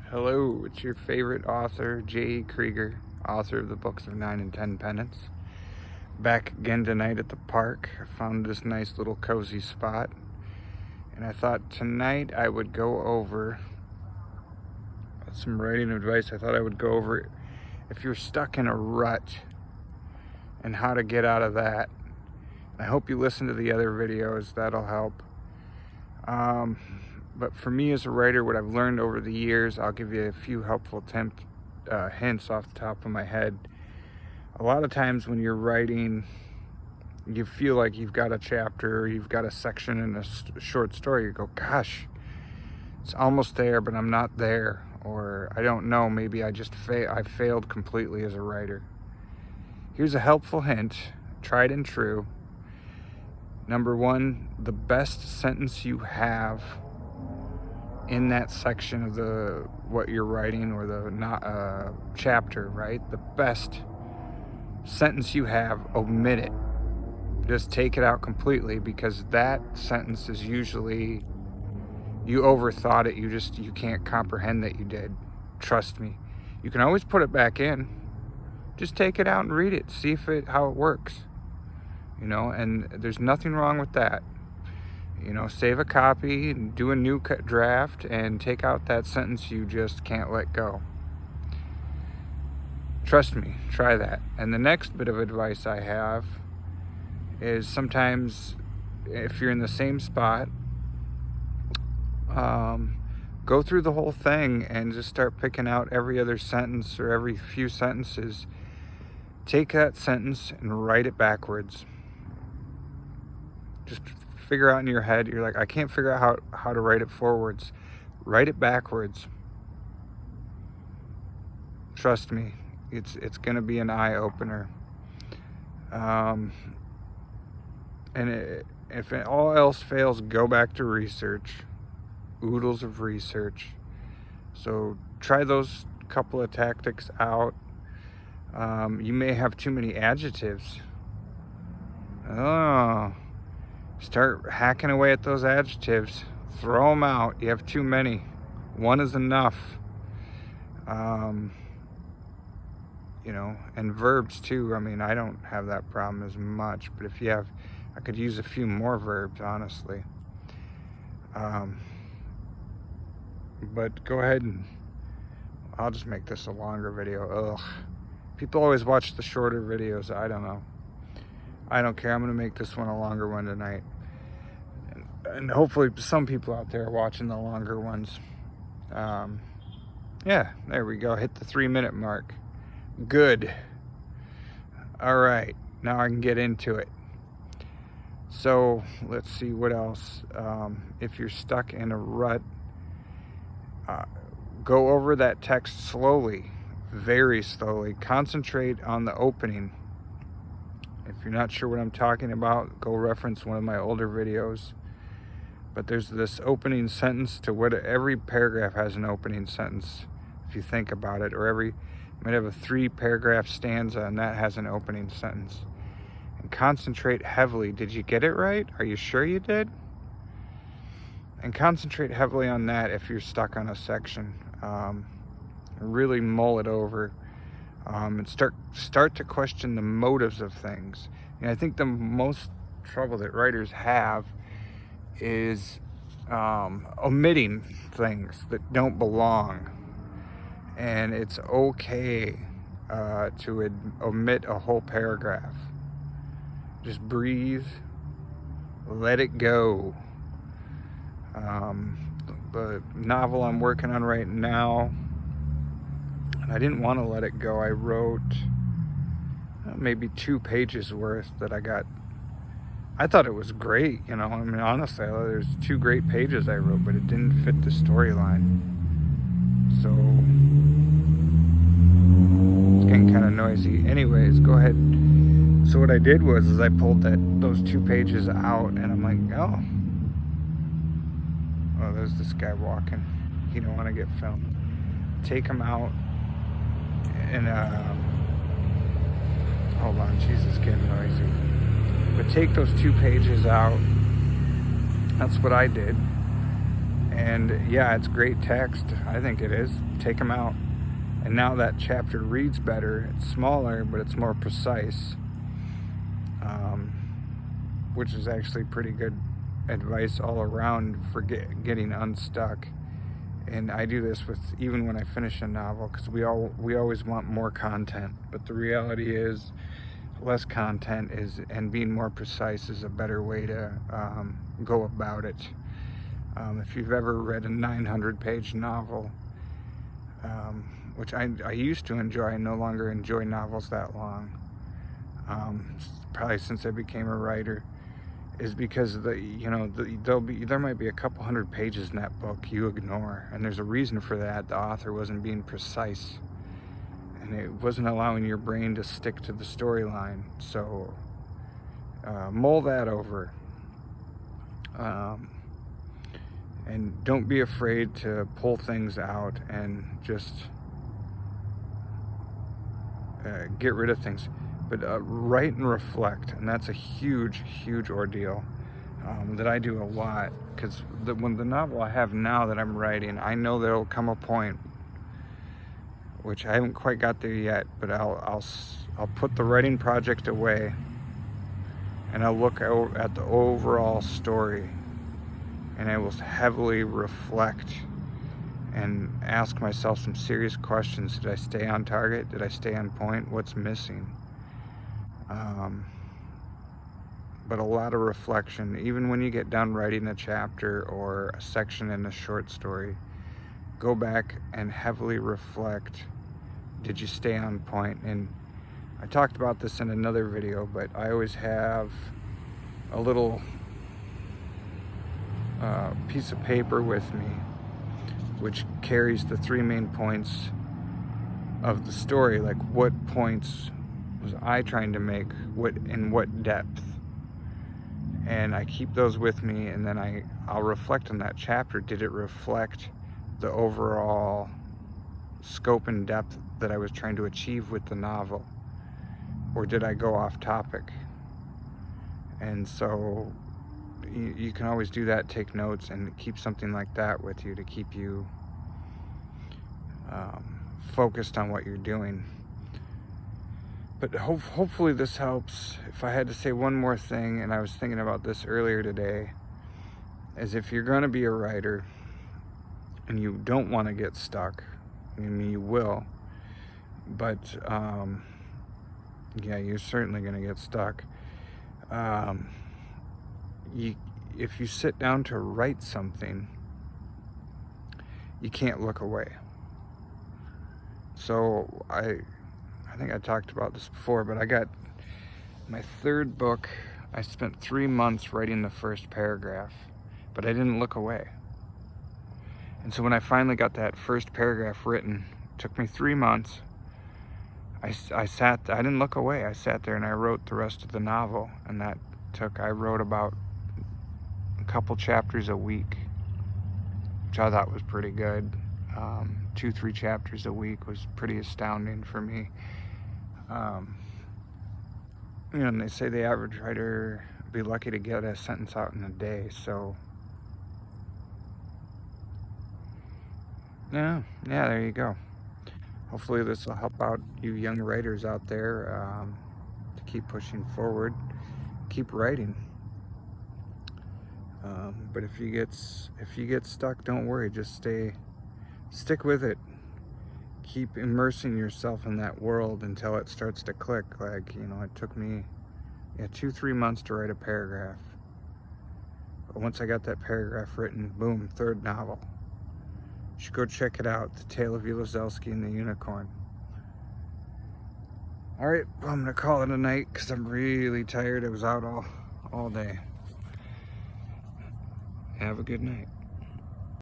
Hello, it's your favorite author, J.E. Krieger, author of the books of 9 and 10 Penance. Back again tonight at the park. I found this nice little cozy spot, and I thought tonight I would go over some writing advice. I thought I would go over if you're stuck in a rut and how to get out of that. I hope you listen to the other videos, that'll help. But for me as a writer, what I've learned over the years, I'll give you a few helpful hints off the top of my head. A lot of times when you're writing, you feel like you've got a chapter, or you've got a section in a short story. You go, gosh, it's almost there, but I'm not there. Or I don't know, maybe I failed completely as a writer. Here's a helpful hint, tried and true. Number one, the best sentence you have in that section of what you're writing, or the chapter, right? The best sentence you have, omit it. Just take it out completely, because that sentence is usually, you overthought it. You can't comprehend that you did. Trust me. You can always put it back in. Just take it out and read it. See how it works. And there's nothing wrong with that. Save a copy and do a new draft and take out that sentence you just can't let go. Trust me, try that. And the next bit of advice I have is, sometimes if you're in the same spot, go through the whole thing and just start picking out every other sentence or every few sentences. Take that sentence and write it backwards. Just figure out in your head, you're like, I can't figure out how to write it forwards. Write it backwards. Trust me, it's gonna be an eye-opener. If all else fails, go back to research. Oodles of research. So try those couple of tactics out. You may have too many adjectives. Start hacking away at those adjectives. Throw them out. You have too many. One is enough. And verbs too. I mean, I don't have that problem as much, but if you have, I could use a few more verbs, honestly. But go ahead and I'll just make this a longer video. Ugh. People always watch the shorter videos. I don't know. I don't care. I'm going to make this one a longer one tonight. And hopefully some people out there are watching the longer ones. Yeah, there we go. Hit the 3-minute mark. Good. All right. Now I can get into it. So let's see what else. If you're stuck in a rut, go over that text slowly, very slowly. Concentrate on the opening. If you're not sure what I'm talking about, go reference one of my older videos. But there's this opening sentence to every paragraph has an opening sentence, if you think about it. Or you might have a 3-paragraph stanza, and that has an opening sentence. And concentrate heavily. Did you get it right? Are you sure you did? And concentrate heavily on that if you're stuck on a section. Really mull it over. And start to question the motives of things. And I think the most trouble that writers have is omitting things that don't belong. And it's okay to omit a whole paragraph. Just breathe, let it go. The novel I'm working on right now, I didn't want to let it go. I wrote maybe 2 pages worth that I thought it was great, I mean, honestly, there's 2 great pages I wrote, but it didn't fit the storyline. So it's getting kind of noisy. Anyways, go ahead. So what I did was I pulled those 2 pages out, and I'm like, oh, there's this guy walking. He don't want to get filmed. Take him out. And hold on, Jesus, getting noisy. But take those 2 pages out. That's what I did. And yeah, it's great text. I think it is. Take them out. And now that chapter reads better. It's smaller, but it's more precise, which is actually pretty good advice all around for getting unstuck. And I do this with even when I finish a novel, because we always want more content, but the reality is less content and being more precise is a better way to go about it. If you've ever read a 900-page novel, which I used to enjoy, I no longer enjoy novels that long, probably since I became a writer, is because there might be a couple hundred pages in that book you ignore, and there's a reason for that. The author wasn't being precise, and it wasn't allowing your brain to stick to the storyline. So mull that over, and don't be afraid to pull things out and just get rid of things. But write and reflect, and that's a huge ordeal that I do a lot, because when the novel I have now that I'm writing, I know there'll come a point, which I haven't quite got there yet, but I'll put the writing project away, and I'll look at the overall story, and I will heavily reflect and ask myself some serious questions. Did I stay on target? Did I stay on point? What's missing? But a lot of reflection. Even when you get done writing a chapter or a section in a short story, go back and heavily reflect. Did you stay on point? And I talked about this in another video, but I always have a little piece of paper with me which carries the 3 main points of the story, like what points was I trying to make, in what depth, and I keep those with me, and then I'll reflect on that chapter. Did it reflect the overall scope and depth that I was trying to achieve with the novel, or did I go off topic? And so you can always do that, take notes, and keep something like that with you to keep you focused on what you're doing. But hopefully this helps. If I had to say one more thing, and I was thinking about this earlier today, is if you're going to be a writer and you don't want to get stuck, I mean, you will, but yeah, you're certainly going to get stuck. If you sit down to write something, you can't look away. So I think I talked about this before, but I got my 3rd book. I spent 3 months writing the first paragraph, but I didn't look away. And so when I finally got that first paragraph written, it took me 3 months. I didn't look away. I sat there and I wrote the rest of the novel, and I wrote about a couple chapters a week, which I thought was pretty good. 2-3 chapters a week was pretty astounding for me. And they say the average writer would be lucky to get a sentence out in a day, so yeah, there you go. Hopefully this will help out you young writers out there to keep pushing forward, keep writing. But if you get stuck, don't worry, just stick with it. Keep immersing yourself in that world until it starts to click. Like, it took me 2-3 months to write a paragraph. But once I got that paragraph written, boom, 3rd novel. You should go check it out, The Tale of Yelizelsky and the Unicorn. All right, well, I'm gonna call it a night because I'm really tired. I was out all day. Have a good night.